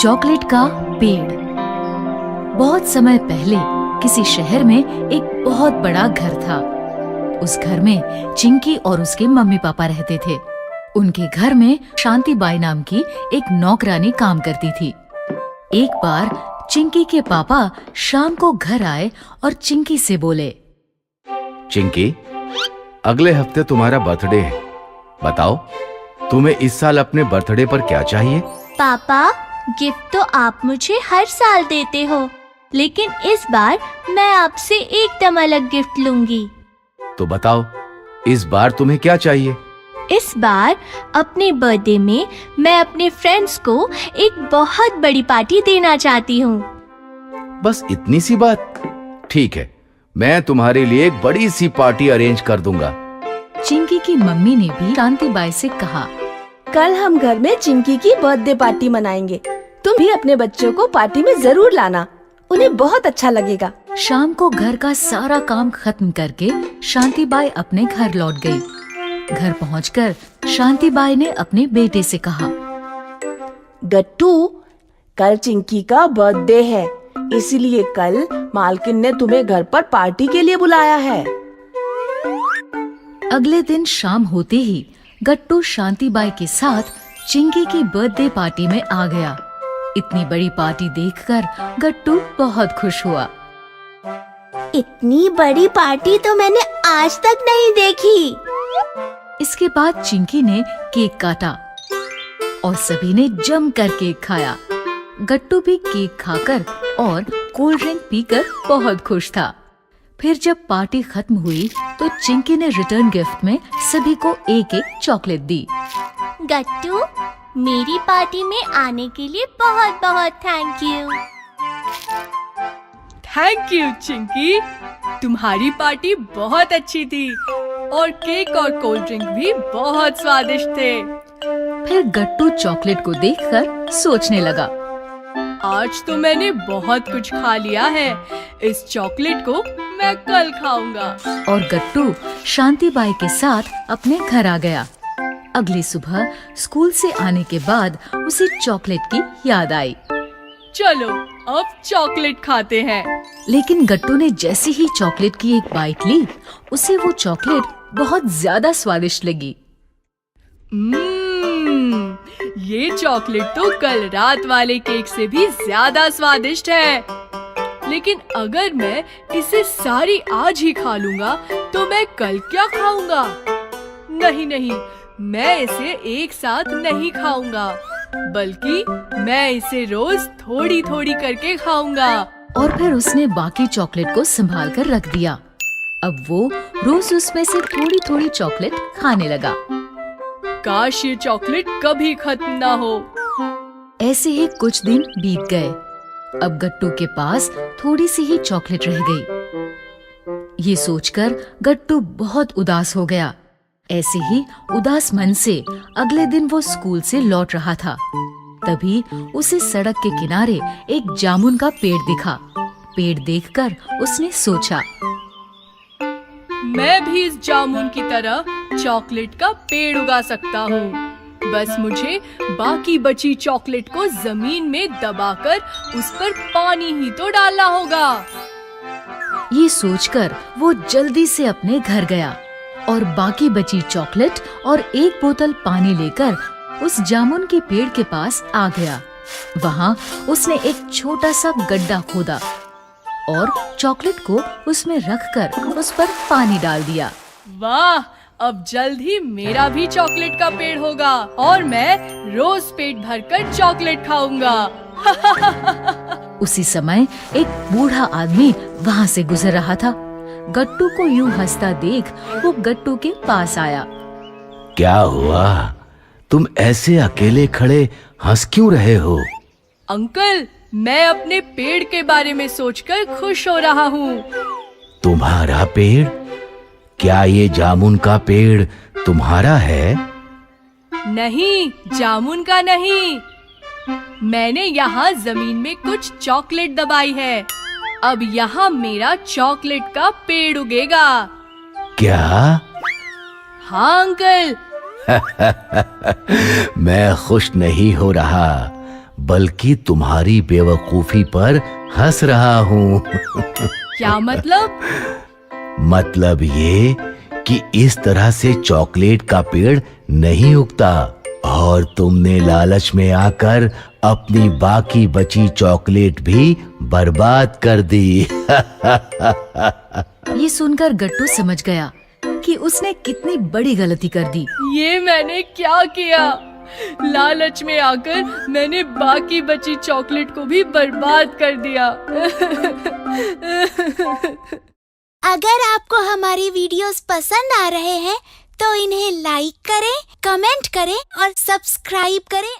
Chocolate का पेड़। बहुत समय पहले किसी शहर में एक बहुत बड़ा घर था। उस घर में चिंकी और उसके मम्मी पापा रहते थे। उनके घर में शांति बाई नाम की एक नौकरानी काम करती थी। एक बार चिंकी के पापा शाम को घर आए और चिंकी से बोले, चिंकी, अगले हफ्ते तुम्हारा बर्थडे है। बताओ, तुम्हें इस साल अपने बर्थडे पर क्या चाहिए? पापा, गिफ्ट तो आप मुझे हर साल देते हो, लेकिन इस बार मैं आपसे एकदम अलग गिफ्ट लूंगी। तो बताओ, इस बार तुम्हें क्या चाहिए? इस बार अपने बर्थडे में मैं अपने फ्रेंड्स को एक बहुत बड़ी पार्टी देना चाहती हूँ। बस इतनी सी बात? ठीक है, मैं तुम्हारे लिए एक बड़ी सी पार्टी अरेंज कर दूंगा। चिंकी की मम्मी ने भी शांति बाई से कहा, कल हम घर में चिंकी की बर्थडे पार्टी मनाएंगे। तुम भी अपने बच्चों को पार्टी में जरूर लाना, उन्हें बहुत अच्छा लगेगा। शाम को घर का सारा काम खत्म करके शांति बाई अपने घर लौट गई। घर पहुंचकर शांति बाई ने अपने बेटे से कहा, गट्टू, कल चिंकी का बर्थडे है, इसीलिए कल मालकिन ने तुम्हें घर पर पार्टी के लिए बुलाया है। अगले दिन शाम होते ही गट्टू शांति बाई के साथ चिंकी की बर्थडे पार्टी में आ गया। इतनी बड़ी पार्टी देखकर गट्टू बहुत खुश हुआ। इतनी बड़ी पार्टी तो मैंने आज तक नहीं देखी। इसके बाद चिंकी ने केक काटा और सभी ने जमकर केक खाया। गट्टू भी केक खाकर और कोल्ड ड्रिंक पीकर बहुत खुश था। फिर जब पार्टी खत्म हुई तो चिंकी ने रिटर्न गिफ्ट में सभी को एक एक चॉकलेट दी। गट्टू, मेरी पार्टी में आने के लिए बहुत बहुत thank you. Thank you Chinki, तुम्हारी पार्टी बहुत अच्छी थी और केक और कोल्ड ड्रिंक भी बहुत स्वादिष्ट थे। फिर गट्टू चॉकलेट को देखकर सोचने लगा, आज तो मैंने बहुत कुछ खा लिया है, इस चॉकलेट को मैं कल खाऊंगा। और गट्टू शांति बाई के साथ अपने घर आ गया। अगली सुबह स्कूल से आने के बाद उसे चॉकलेट की याद आई। चलो अब चॉकलेट खाते हैं। लेकिन गट्टू ने जैसे ही चॉकलेट की एक बाइट ली, उसे वो चॉकलेट बहुत ज्यादा स्वादिष्ट लगी। ये चॉकलेट तो कल रात वाले केक से भी ज्यादा स्वादिष्ट है। लेकिन अगर मैं इसे सारी आज ही खा लूंगा तो मैं कल क्या खाऊंगा? नहीं नहीं, मैं इसे एक साथ नहीं खाऊंगा, बल्कि मैं इसे रोज थोड़ी थोड़ी करके खाऊंगा। और फिर उसने बाकी चॉकलेट को संभाल कर रख दिया। अब वो रोज उसमें से थोड़ी थोड़ी चॉकलेट खाने लगा। काश ये चॉकलेट कभी खत्म ना हो। ऐसे ही कुछ दिन बीत गए। अब गट्टू के पास थोड़ी सी ही चॉकलेट रह गई। ये सोचकर गट्टू बहुत उदास हो गया। ऐसे ही उदास मन से अगले दिन वो स्कूल से लौट रहा था। तभी उसे सड़क के किनारे एक जामुन का पेड़ दिखा। पेड़ देखकर उसने सोचा, मैं भी इस जामुन की तरह चॉकलेट का पेड़ उगा सकता हूँ। बस मुझे बाकी बची चॉकलेट को जमीन में दबाकर उस पर पानी ही तो डालना होगा। ये सोचकर वो जल्दी से अपने घर गया और बाकी बची चॉकलेट और एक बोतल पानी लेकर उस जामुन के पेड़ के पास आ गया। वहाँ उसने एक छोटा सा गड्ढा खोदा और चॉकलेट को उसमें रखकर उस पर पानी डाल दिया। वाह, अब जल्द ही मेरा भी चॉकलेट का पेड़ होगा और मैं रोज पेट भरकर चॉकलेट खाऊंगा। उसी समय एक बूढ़ा आदमी वहाँ से गुजर रहा था। गट्टू को यूं हंसता देख वो गट्टू के पास आया। क्या हुआ? तुम ऐसे अकेले खड़े हंस क्यों रहे हो? अंकल, मैं अपने पेड़ के बारे में सोचकर खुश हो रहा हूँ। तुम्हारा पेड़? क्या ये जामुन का पेड़ तुम्हारा है? नहीं, जामुन का नहीं। मैंने यहाँ जमीन में कुछ चॉकलेट दबाई है। अब यहाँ मेरा चॉकलेट का पेड़ उगेगा। क्या? हाँ अंकल। मैं खुश नहीं हो रहा, बल्कि तुम्हारी बेवकूफी पर हंस रहा हूँ। क्या मतलब? मतलब ये कि इस तरह से चॉकलेट का पेड़ नहीं उगता और तुमने लालच में आकर अपनी बाकी बची चॉकलेट भी बर्बाद कर दी। ये सुनकर गट्टू समझ गया कि उसने कितनी बड़ी गलती कर दी। ये मैंने क्या किया? लालच में आकर मैंने बाकी बची चॉकलेट को भी बर्बाद कर दिया। अगर आपको हमारी वीडियोस पसंद आ रहे हैं तो इन्हें लाइक करें, कमेंट करें और सब्सक्राइब करें